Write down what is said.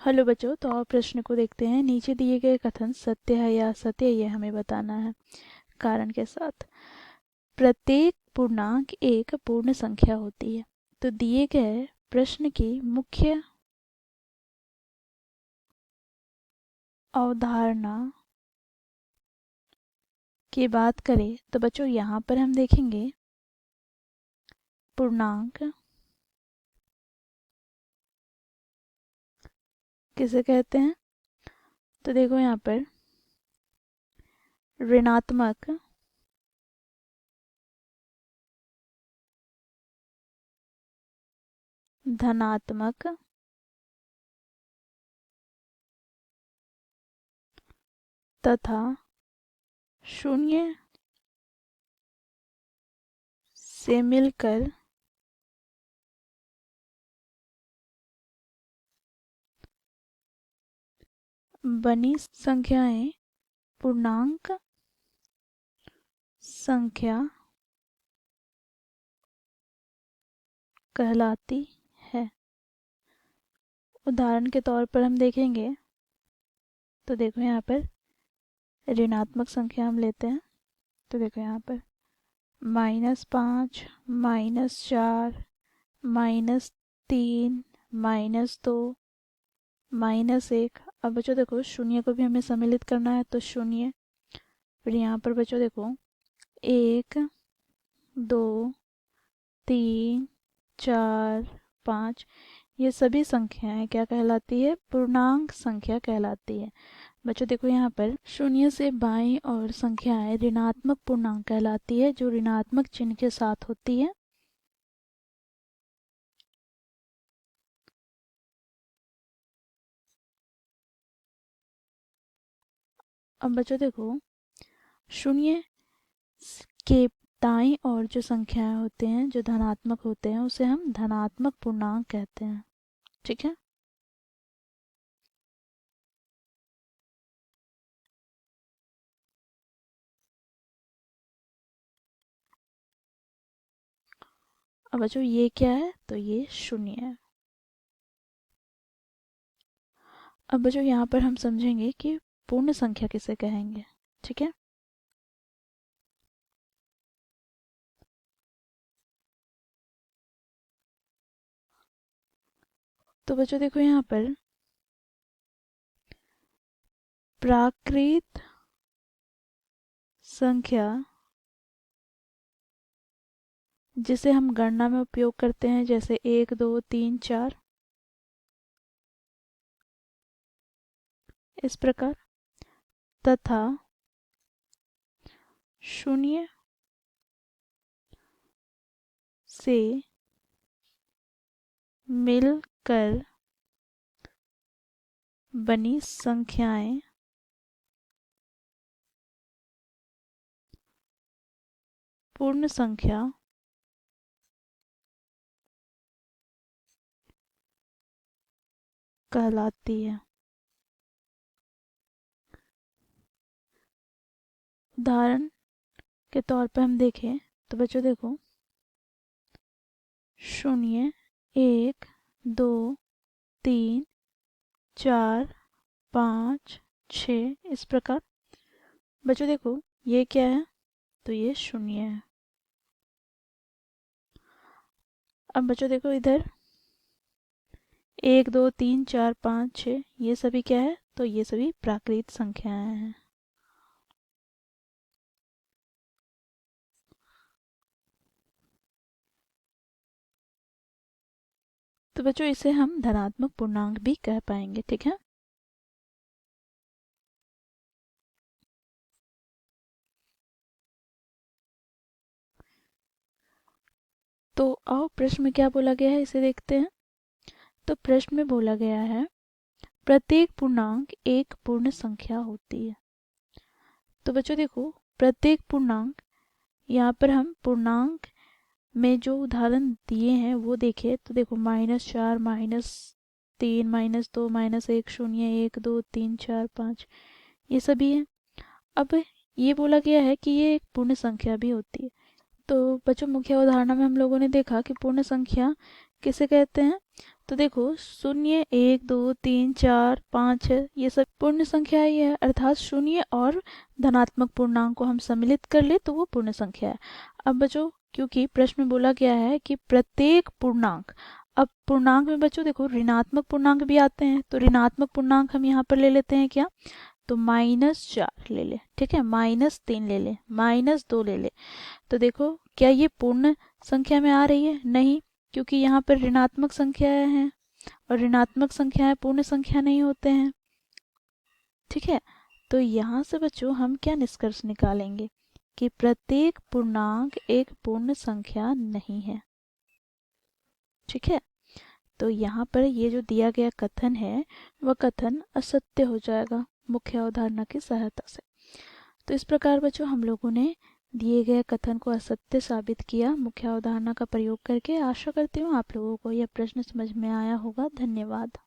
Hello बच्चों, तो आप प्रश्न को देखते हैं। नीचे दिए गए कथन सत्य है या असत्य, ये हमें बताना है कारण के साथ। प्रत्येक पूर्णांक एक पूर्ण संख्या होती है। तो दिए गए प्रश्न की मुख्य अवधारणा की बात करें तो बच्चों यहाँ पर हम देखेंगे पूर्णांक किसे कहते हैं। तो देखो यहाँ पर ऋणात्मक, धनात्मक, तथा शून्य से मिलकर बनी संख्याएं पूर्णांक संख्या कहलाती है। उदाहरण के तौर पर हम देखेंगे तो देखो यहाँ पर ऋणात्मक संख्या हम लेते हैं। तो देखो यहाँ पर -5, -4, -3, -2, -1। अब बच्चों देखो शून्य को भी हमें सम्मिलित करना है तो शून्य। फिर यहाँ पर बच्चों देखो 1, 2, 3, 4, 5, ये सभी संख्याएं क्या कहलाती है? पूर्णांक संख्या कहलाती है। बच्चों देखो यहाँ पर शून्य से बाईं और संख्याएं ऋणात्मक पूर्णांक कहलाती है, जो ऋणात्मक चिन्ह के साथ होती है। अब बच्चों देखो शून्य के दाईं और जो संख्याएं होते हैं जो धनात्मक होते हैं उसे हम धनात्मक पूर्णांक कहते हैं। ठीक है। अब बच्चों ये क्या है? तो ये शून्य है। अब बच्चों यहाँ पर हम समझेंगे कि पूर्ण संख्या किसे कहेंगे। ठीक है। तो बच्चों देखो यहाँ पर प्राकृत संख्या जिसे हम गणना में उपयोग करते हैं, जैसे 1, 2, 3, 4, इस प्रकार, तथा शून्य से मिलकर बनी संख्याएं पूर्ण संख्या कहलाती है। उदाहरण के तौर पर हम देखें तो बच्चों देखो 0, 1, 2, 3, 4, 5, 6, इस प्रकार। बच्चों देखो ये क्या है? तो ये शून्य है। अब बच्चों देखो इधर 1, 2, 3, 4, 5, 6, ये सभी क्या है? तो ये सभी प्राकृत संख्याएं हैं। तो बच्चों इसे हम धनात्मक पूर्णांक भी कह पाएंगे। ठीक है। तो आओ प्रश्न में क्या बोला गया है इसे देखते हैं। तो प्रश्न में बोला गया है प्रत्येक पूर्णांक एक पूर्ण संख्या होती है। तो बच्चों देखो प्रत्येक पूर्णांक, यहाँ पर हम पूर्णांक में जो उदाहरण दिए हैं वो देखें तो देखो -4, -3, -2, -1, 0, 1, 2, 3, 4, 5, ये सभी है। अब ये बोला गया है कि ये एक पूर्ण संख्या भी होती है। तो बच्चों मुख्य अवधारणा में हम लोगों ने देखा कि पूर्ण संख्या किसे कहते हैं? तो देखो 0, 1, 2, 3, 4, 5, 6 ये सब पूर्ण संख्या ही है, अर्थात शून्य और धनात्मक पूर्णांक को हम सम्मिलित कर ले तो वो पूर्ण संख्या है। अब बच्चों क्योंकि प्रश्न में बोला गया है कि प्रत्येक पूर्णांक, अब पूर्णांक में बच्चों देखो ऋणात्मक पूर्णांक भी आते हैं, तो ऋणात्मक पूर्णांक हम यहाँ पर ले लेते हैं क्या, तो -4 ले ले, ठीक है, -3 ले ले, -2 ले ले। तो देखो क्या ये पूर्ण संख्या में आ रही है, नहीं, क्योंकि यहाँ पर ऋणात्मक संख्याएं हैं और ऋणात्मक संख्याएं पूर्ण संख्या नहीं होते हैं, ठीक है। तो यहाँ से बच्चों हम क्या निष्कर्ष निकालेंगे कि प्रत्येक पूर्णांक एक पूर्ण संख्या नहीं है, ठीक है। तो यहाँ पर ये जो दिया गया कथन है वह कथन असत्य हो जाएगा मुख्य अवधारणा की सहायता से। तो इस प्रकार बच्चों हम लोगों ने दिए गए कथन को असत्य साबित किया मुख्य अवधारणा का प्रयोग करके। आशा करती हूँ आप लोगों को यह प्रश्न समझ में आया होगा। धन्यवाद।